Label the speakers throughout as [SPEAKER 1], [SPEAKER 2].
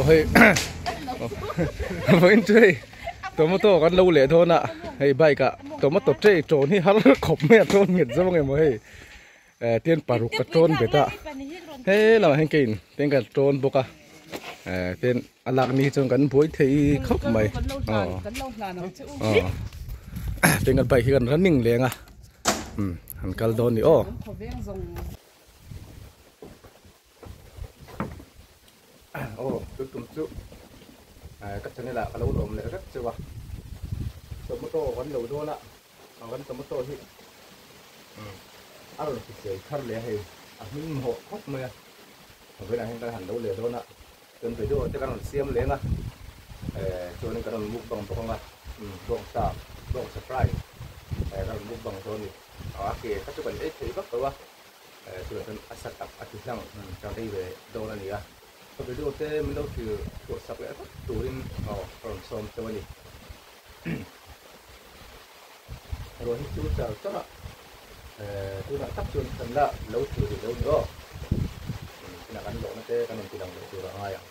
[SPEAKER 1] hay với chơi tomato kan lâu lệ thôi nè hay bay cả tomato chơi trốn hi hắn khom mẹ trốn nghiệt ra mọi người tiên paruk cả trốn bê ta thế là hành kinh tiên cả trốn boka tiên alak ni trong kan buổi thì khóc mày tiên kan bay khi kan running liền à hắn kaldon đi ô tôi tụm chú các chân này là cái lâu đồm lại rất chưa vào tomato vẫn lâu đô nè vẫn tomato thì ăn được thì khăn lẻ hay mình hộ khóc mày với này chúng ta hành lâu lẻ đô nè cần phải đô cho các bạn xem lẻ nè cho nên các bạn múc bằng không à độ surprise các bạn múc bằng thôi thì ok các bạn ấy thấy bắt đầu à cho nên asat asat lang trong đây về đô này à video te mình đâu thì cuộc sắp lại turin from som cho mình rồi chú chào chắc ạ chú đã tắt chuồn thành là lâu thì lâu nữa cái nào ăn lỗ nó te cái mình chỉ đồng để chú vào ai ạ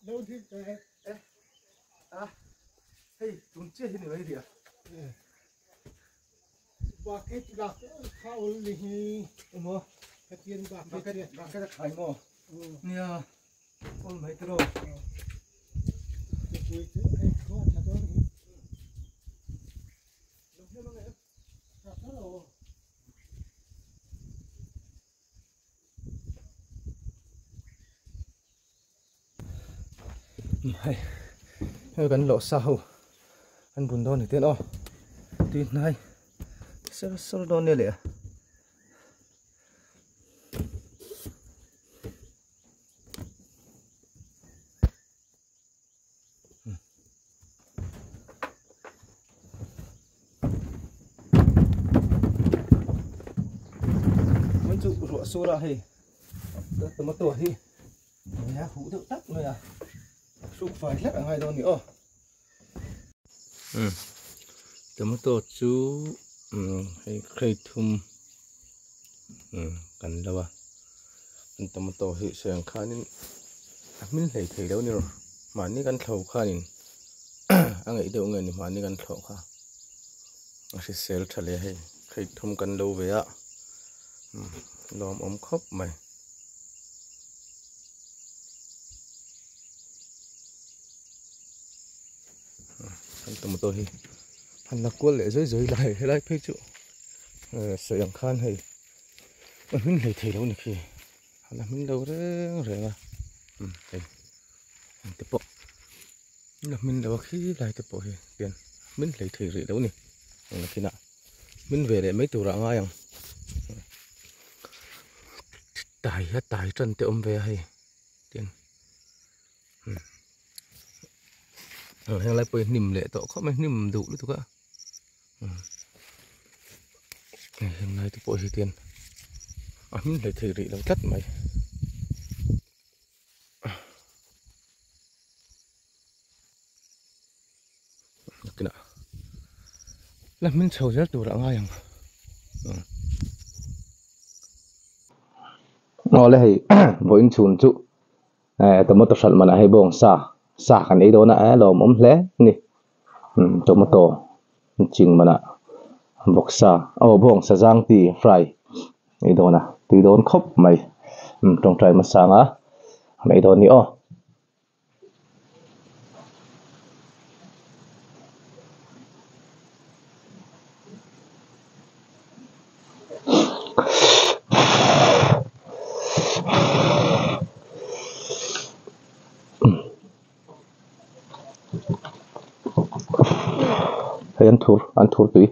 [SPEAKER 2] đâu thì
[SPEAKER 1] hey chúng chưa thế nữa gì à
[SPEAKER 2] bucket bạc khao lì
[SPEAKER 1] mua
[SPEAKER 2] cái tiền bạc
[SPEAKER 1] cái khai mua nha ôm mấy trâu hay gắn lộ sao ăn bún đòn thì tiền ô tin này sao đòn này lẹ mình chụp rửa xô ra hay tomato thì nhà hũ được tắt rồi à chụp phải lắc ở ngay đó nữa tomato chú hay khai thum cần đâu à tomato thì sang khá nên mình lấy thấy đâu nữa mà ní cần thầu khá nên anh ấy đâu người mà ní cần thầu khá sẽ sell thật là hay khai thum cần đâu về ạ lòm ống khóc mày tomato thì hắn là quân lệ dưới lại hay lại phê chỗ sợi yang khan hay mình lấy thấy đâu này khi hắn là mình đâu rồi mà đây tiếp bộ là mình đâu khi lại tiếp bộ thì tiền mình lấy thấy rồi đâu này là khi nào mình về để mấy tủ rạng ai không tải chân để ôm về hay tiền hay lại bơi nìm lệ tổ không mấy nìm đủ nữa thôi cả hôm nay tôi bơi thì tiền mình lấy thử rỉ đâu chất mày cái nào là mình sầu rất đủ đã ngay không nó lại với chuồn trụ tomato salt mà hay bông sa cái này đó nè lò mắm lé nè tomato chừng mà nè boksa bong sa jang ti fry ei dona ti don khop mai tong trai ma sanga mai don ni o hay an thur tui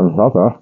[SPEAKER 3] mình nói cả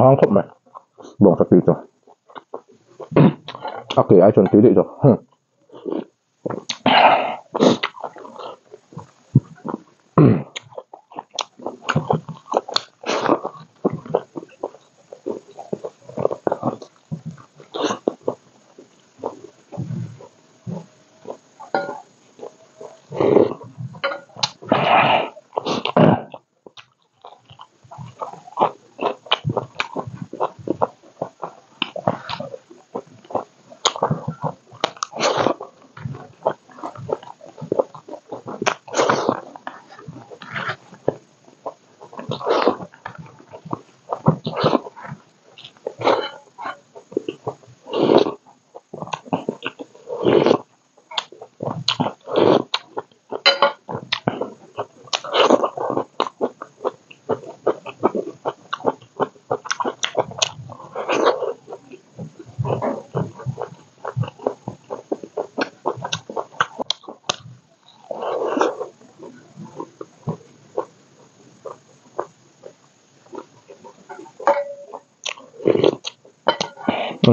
[SPEAKER 3] hang khop mày buông thật đi rồi ok ai chuẩn tí đi rồi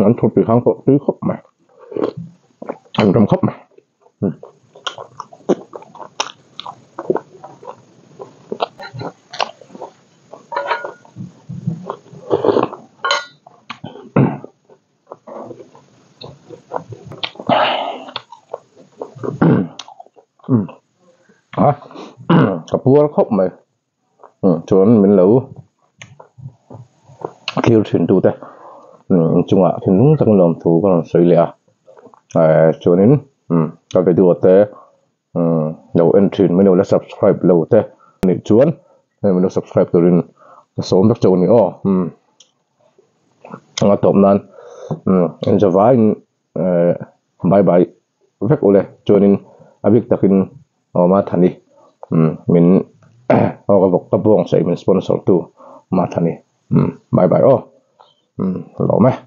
[SPEAKER 3] anh thuộc từ kháng bộ tứ khóc mà anh trong khóc mà hả cặp vua khóc mà cho anh mình lẩu kêu thuyền tu thế chung ạ thì đúng tăng lòng thủ còn sợi lẹ cho nên các cái đùa thế đầu entry mình là subscribe lâu thế nên chuan mình subscribe từ đến số các chỗ này ngắt tóm nan anh cho vay bye bye vek ole cho nên abik takin mà thani mình cái vok tập buông sẽ mình sponsor tu mà thani bye bye lâu mẹ